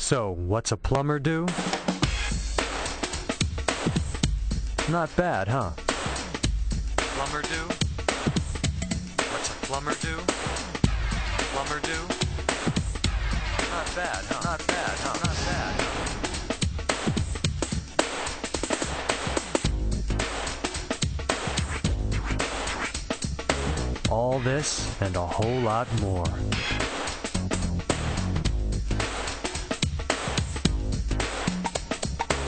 So, what's a plumber do? Not bad, huh? Plumber do? What's a plumber do? Plumber do? Not bad, huh? Not bad, huh? Not bad, huh? All this and a whole lot more.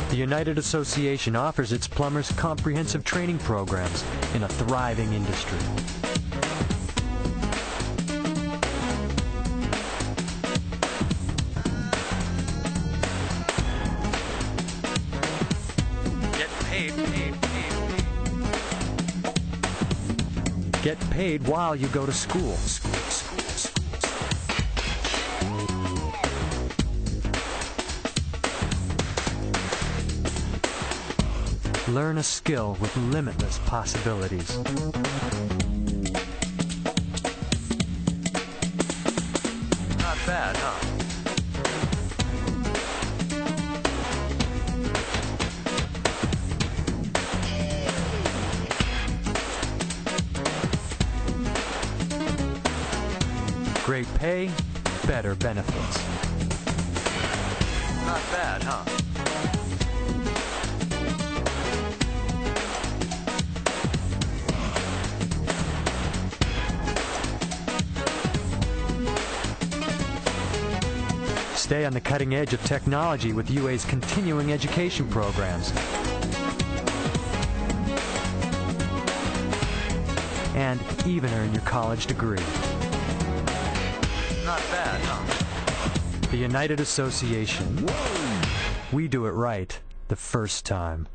The United Association offers its plumbers comprehensive training programs in a thriving industry. Get paid while you go to school. Learn a skill with limitless possibilities. Not bad, huh? Great pay, better benefits. Not bad, huh? Stay on the cutting edge of technology with UA's continuing education programs. And even earn your college degree. Not bad, huh? The United Association. We do it right the first time.